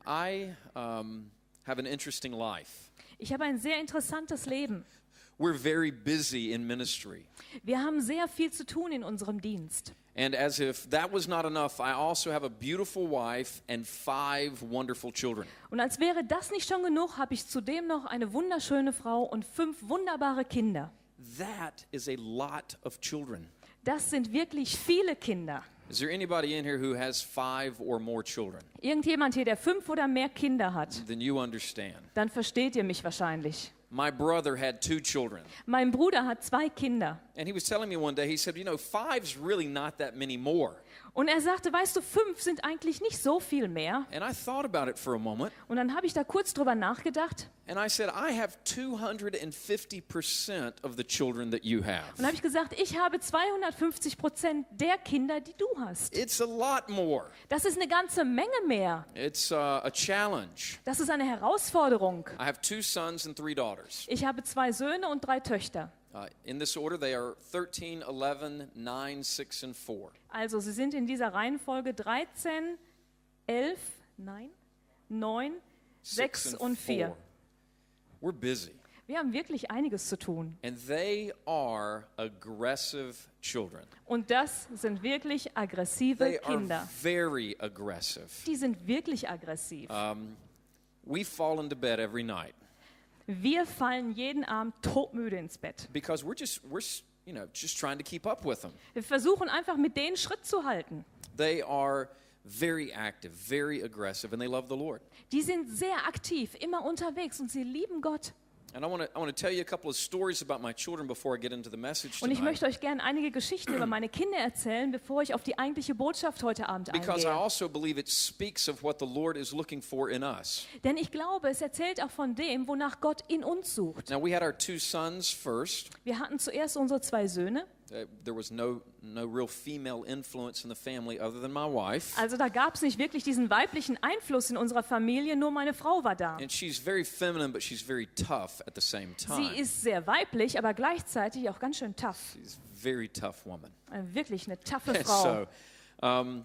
I have an interesting life. Ich habe ein sehr interessantes Leben. We're very busy in ministry. Wir haben sehr viel zu tun in unserem Dienst. And as if that was not enough, I also have a beautiful wife and 5 wonderful children. Und als wäre das nicht schon genug, habe ich zudem noch eine wunderschöne Frau und 5 wunderbare Kinder. That is a lot of children. Das sind wirklich viele Kinder. Is there anybody in here who has 5 or more children? Irgendjemand hier, der 5 oder mehr Kinder hat, Then you understand. dann versteht ihr mich wahrscheinlich. My brother had 2 children. Mein Bruder hat 2 Kinder. And he was telling me one day, he said, 5's really not that many more. Und er sagte, weißt du, 5 sind eigentlich nicht so viel mehr. And I thought about it for a moment. Und dann habe ich da kurz drüber nachgedacht. And I said, I have 250% of the children that you have. Und habe ich gesagt, ich habe 250% der Kinder, die du hast. It's a lot more. Das ist eine ganze Menge mehr. It's a challenge. Das ist eine Herausforderung. I have 2 sons and 3 daughters. Ich habe 2 Söhne und 3 Töchter. In this order, they are 13, 11, 9, 6, and 4. Also sie sind in dieser Reihenfolge 13, 11, 9, 6 und 4. We're busy. Wir haben wirklich einiges zu tun. And they are aggressive children. Und das sind wirklich aggressive They are Kinder. very aggressive. Die sind wirklich aggressiv. We fall into bed every night Wir fallen jeden Abend todmüde ins Bett. because we're just trying to keep up with them. Wir versuchen einfach mit denen Schritt zu halten. They are very active, very aggressive, and they love the Lord. Die sind sehr aktiv, immer unterwegs und sie lieben Gott. And I want to tell you a couple of stories about my children before I get into the message Und ich tonight. möchte euch gerne einige Geschichten über meine Kinder erzählen, bevor ich auf die eigentliche Botschaft heute Abend Because I eingehe. also believe it speaks of what the Lord is looking for in us. Denn ich glaube, es erzählt auch von dem, wonach Gott in uns sucht. Now, we had our 2 sons first. Wir hatten zuerst unsere 2 Söhne. There was no real female influence in the family other than my wife. Also da gab es nicht wirklich diesen weiblichen Einfluss in unserer Familie, nur meine Frau war da. And she's very feminine, but she's very tough at the same Sie time. ist sehr weiblich, aber gleichzeitig auch ganz schön tough. She's a very tough woman. Wirklich eine taffe And Frau. so,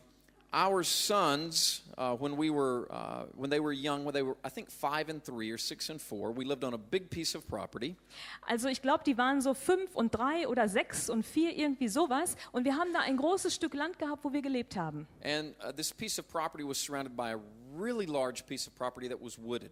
our sons, when they were young, when they were, I think, 5 and 3 or 6 and 4, we lived on a big piece of property. Also ich glaube, die waren so 5 und 3 oder 6 und 4, irgendwie sowas. Und wir haben da ein großes Stück Land gehabt, wo wir gelebt haben. And this piece of property was surrounded by a really large piece of property that was wooded.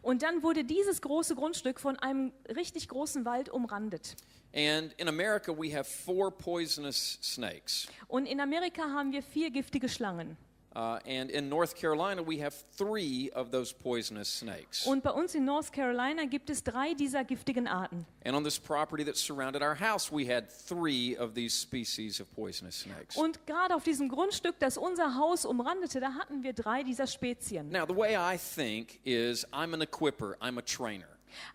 Und dann wurde dieses große Grundstück von einem richtig großen Wald umrandet. And in America, we have 4 poisonous snakes. Und in Amerika haben wir 4 giftige Schlangen. And in North Carolina, we have 3 of those poisonous snakes. Und bei uns in North Carolina gibt es 3 dieser giftigen Arten. And on this property that surrounded our house, we had 3 of these species of poisonous snakes. Und gerade auf diesem Grundstück, das unser Haus umrandete, da hatten wir 3 dieser Spezien. Now, the way I think is I'm an equipper, I'm a trainer.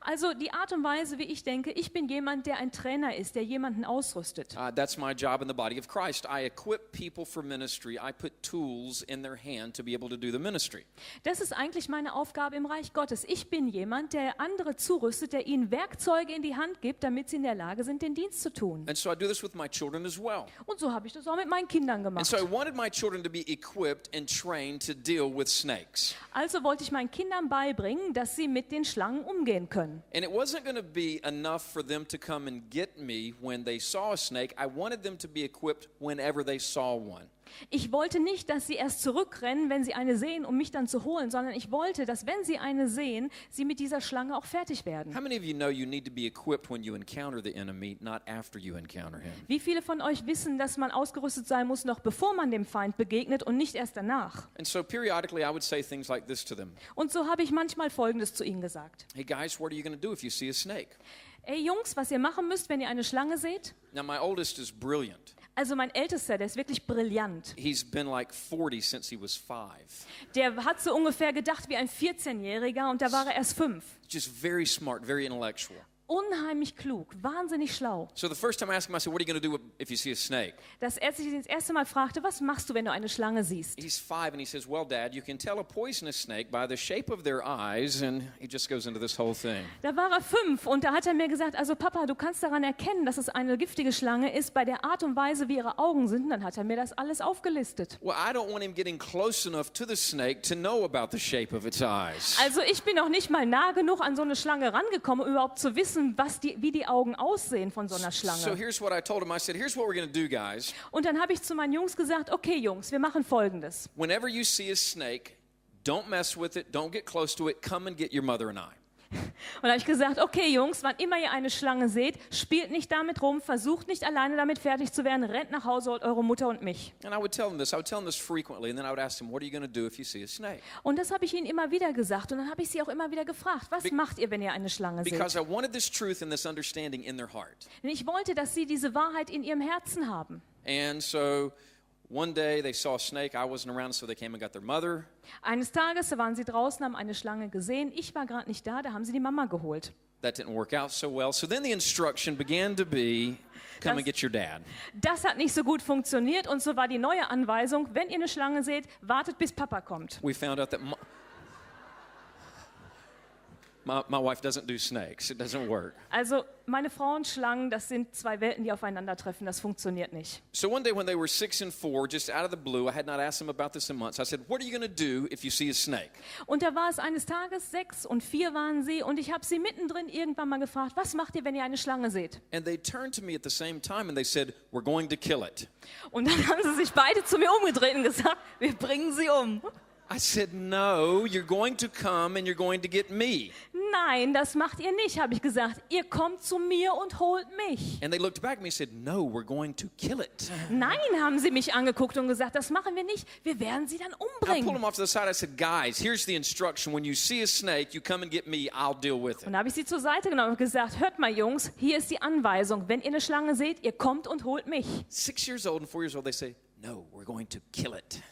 Also die Art und Weise, wie ich denke, ich bin jemand, der ein Trainer ist, der jemanden ausrüstet. That's my job in the body of Christ. I equip people for ministry. I put tools in their hand to be able to do the ministry. Das ist eigentlich meine Aufgabe im Reich Gottes. Ich bin jemand, der andere zurüstet, der ihnen Werkzeuge in die Hand gibt, damit sie in der Lage sind, den Dienst zu tun. And so I do this with my children as well. Und so habe ich das auch mit meinen Kindern And gemacht. so I wanted my children to be equipped and trained to deal with snakes. Also wollte ich meinen Kindern beibringen, dass sie mit den Schlangen umgehen können. And it wasn't going to be enough for them to come and get me when they saw a snake. I wanted them to be equipped whenever they saw one. Ich wollte nicht, dass sie erst zurückrennen, wenn sie eine sehen, um mich dann zu holen, sondern ich wollte, dass wenn sie eine sehen, sie mit dieser Schlange auch fertig werden. How many of you know you need to be equipped when you encounter the enemy, not after you encounter him? Wie viele von euch wissen, dass man ausgerüstet sein muss, noch bevor man dem Feind begegnet und nicht erst danach? And so periodically I would say things like this to them. Und so habe ich manchmal Folgendes zu ihnen gesagt. Hey guys, what are you going to do if you see a snake? Ey Jungs, was ihr machen müsst, wenn ihr eine Schlange seht? Now my oldest is brilliant. Also mein Ältester, der ist wirklich brillant. He's been like 40 since he was 5. Der hat so ungefähr gedacht wie ein 14-Jähriger und da war er erst 5. Just very smart, very intellectual. unheimlich klug, wahnsinnig schlau, So the first time I asked him, I said, what are you going to do if you see a snake? dass er sich das erste Mal fragte, was machst du, wenn du eine Schlange siehst? He's 5 and he says, well, Dad, you can tell a poisonous snake by the shape of their eyes. And he just goes into this whole thing. Da war er 5 und da hat er mir gesagt, also Papa, du kannst daran erkennen, dass es eine giftige Schlange ist, bei der Art und Weise, wie ihre Augen sind. Und dann hat er mir das alles aufgelistet. Well, I don't want him getting close enough to the snake to know about the shape of its eyes. Also ich bin noch nicht mal nah genug an so eine Schlange rangekommen, um überhaupt zu wissen, wie die Augen aussehen von so einer So Schlange. here's what I told him. I said, here's what we're going to do, guys. Und dann habe ich zu meinen Jungs gesagt, okay Jungs, wir machen Folgendes. Whenever you see a snake, don't mess with it, don't get close to it, come and get your mother and I. Und da habe ich gesagt, okay Jungs, wann immer ihr eine Schlange seht, spielt nicht damit rum, versucht nicht alleine damit fertig zu werden, rennt nach Hause, holt eure Mutter und mich. And I would tell him this. I would tell him this frequently, and then I would ask him, what are you going to do if you see a snake? Und das habe ich ihnen immer wieder gesagt und dann habe ich sie auch immer wieder gefragt, was macht ihr, wenn ihr eine Schlange Because seht? I wanted this truth and this understanding in their heart. Denn ich wollte, dass sie diese Wahrheit in ihrem Herzen haben. And so one day they saw a snake. I wasn't around, so they came and got their mother. Eines Tages, da waren sie draußen, haben eine Schlange gesehen. Ich war gerade nicht da, da haben sie die Mama geholt. That didn't work out so well. So then the instruction began to be, come and get your dad. Das hat nicht so gut funktioniert und so war die neue Anweisung, wenn ihr eine Schlange seht, wartet bis Papa kommt. We found out that my wife doesn't do snakes. It doesn't work. Also meine Frauenschlangen, das sind zwei Welten, die aufeinandertreffen, das funktioniert nicht. So one day when they were 6 and 4, just out of the blue, I had not asked them about this in months. I said, what are you going to do if you see a snake? Und da war es eines Tages, 6 und 4 waren sie und ich habe sie mittendrin irgendwann mal gefragt, was macht ihr, wenn ihr eine Schlange seht? And they turned to me at the same time and they said, we're going to kill it. Und dann haben sie sich beide zu mir umgedreht und gesagt, wir bringen sie um. I said, no, you're going to come and you're going to get me. Nein, das macht ihr nicht, habe ich gesagt. Ihr kommt zu mir und holt mich. And they looked back at me and said, no, we're going to kill it. Nein, haben sie mich angeguckt und gesagt, das machen wir nicht. Wir werden sie dann I pulled them umbringen. off to the side. I said, guys, here's the instruction. When you see a snake, you come and get me. I'll deal with Und it. da habe ich sie zur Seite genommen und gesagt, hört mal Jungs, hier ist die Anweisung. Wenn ihr eine Schlange seht, ihr kommt und holt mich. 6 years old and 4 years old, they say, no, we're going to kill it.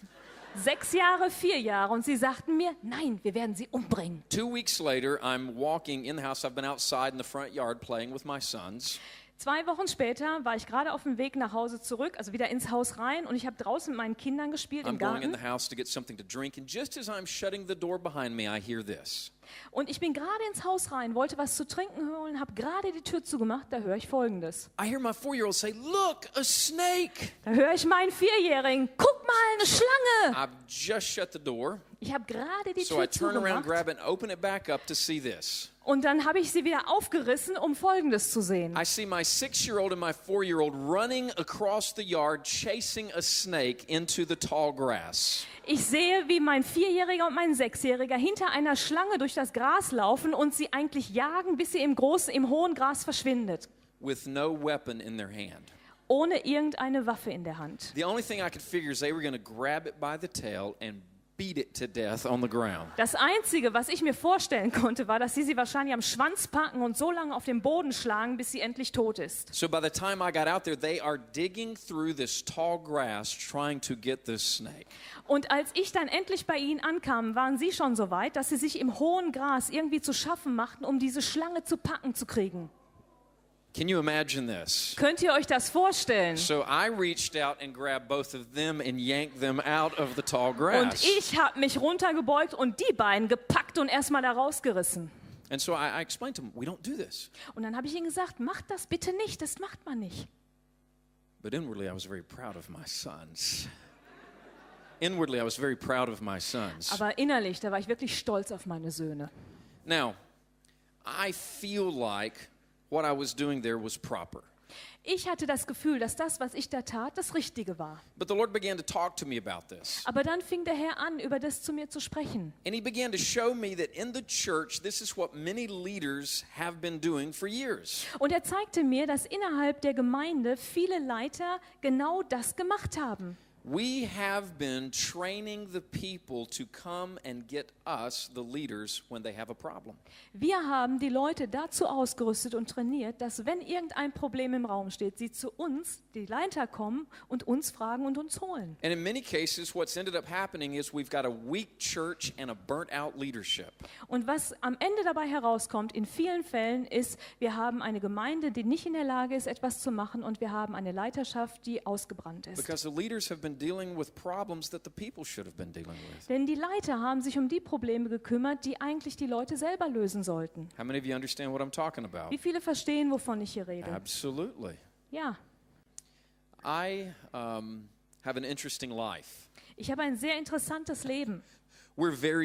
6 Jahre, 4 Jahre und sie sagten mir, nein, wir werden sie umbringen. 2 weeks later, I'm walking in the house. I've been outside in the front yard playing with my sons. 2 Wochen später war ich gerade auf dem Weg nach Hause zurück, also wieder ins Haus rein und ich habe draußen mit meinen Kindern gespielt I'm im going in Garten. the house to get something to drink, and just as I'm shutting the door behind me, I hear this. Und ich bin gerade ins Haus rein, wollte was zu trinken holen, habe gerade die Tür zugemacht, da höre ich Folgendes. I hear my 4-year-old say, look, a snake. Da höre ich meinen 4-Jährigen, guck mal, eine Schlange. I've just shut the door, Ich habe gerade die so I Tür turn around, zugemacht grab it, and open it back up to see this. und dann habe ich sie wieder aufgerissen, um Folgendes zu sehen. I see my 6-year-old and my 4-year-old running across the yard, chasing a snake into the tall grass. Ich sehe, wie mein 4-Jähriger und mein 6-Jähriger hinter einer Schlange durch das Gras laufen und sie eigentlich jagen, bis sie im hohen Gras verschwindet, With no weapon in their hand. ohne irgendeine Waffe in der Hand. The only thing I could figure is they were going to grab it by the tail and beat it to death on the ground. Das Einzige, was ich mir vorstellen konnte, war, dass sie wahrscheinlich am Schwanz packen und so lange auf den Boden schlagen, bis sie endlich tot ist. So by the time I got out there, they are digging through this tall grass trying to get this snake. Und als ich dann endlich bei ihnen ankam, waren sie schon so weit, dass sie sich im hohen Gras irgendwie zu schaffen machten, um diese Schlange zu packen zu kriegen. Can you imagine this? Könnt ihr euch das vorstellen? So I reached out and grabbed both of them and yanked them out of the tall Und grass. ich habe mich runtergebeugt und die beiden gepackt und erstmal da rausgerissen. And so I explained to them, we don't do this. Und dann habe ich ihnen gesagt, macht das bitte nicht, das macht man nicht. But inwardly, I was very proud of my sons. Inwardly, I was very proud of my sons. Aber innerlich, da war ich wirklich stolz auf meine Söhne. Now, I feel like what I was doing there was proper. Ich hatte das Gefühl, dass das, was ich da tat, das Richtige war. But the Lord began to talk to me about this. Aber dann fing der Herr an, über das zu mir zu sprechen. And He began to show me that in the church, this is what many leaders have been doing for years. Und er zeigte mir, dass innerhalb der Gemeinde viele Leiter genau das gemacht haben. We have been training the people to come and get us, the leaders, when they have a problem. Wir haben die Leute dazu ausgerüstet und trainiert, dass wenn irgendein Problem im Raum steht, sie zu uns, die Leiter, kommen und uns fragen und uns holen. And in many cases, what's ended up happening is we've got a weak church and a burnt-out leadership. Und was am Ende dabei herauskommt, in vielen Fällen, ist, wir haben eine Gemeinde, die nicht in der Lage ist, etwas zu machen, und wir haben eine Leiterschaft, die ausgebrannt ist. Because the leaders have been dealing with problems that the people should have been dealing with. Denn die Leiter haben sich um die Probleme gekümmert, die eigentlich die Leute selber lösen sollten. How many of you understand what I'm talking about? Wie viele verstehen, wovon ich hier rede? Absolutely. Ja, I have an interesting life. ich habe ein sehr interessantes Leben. We're very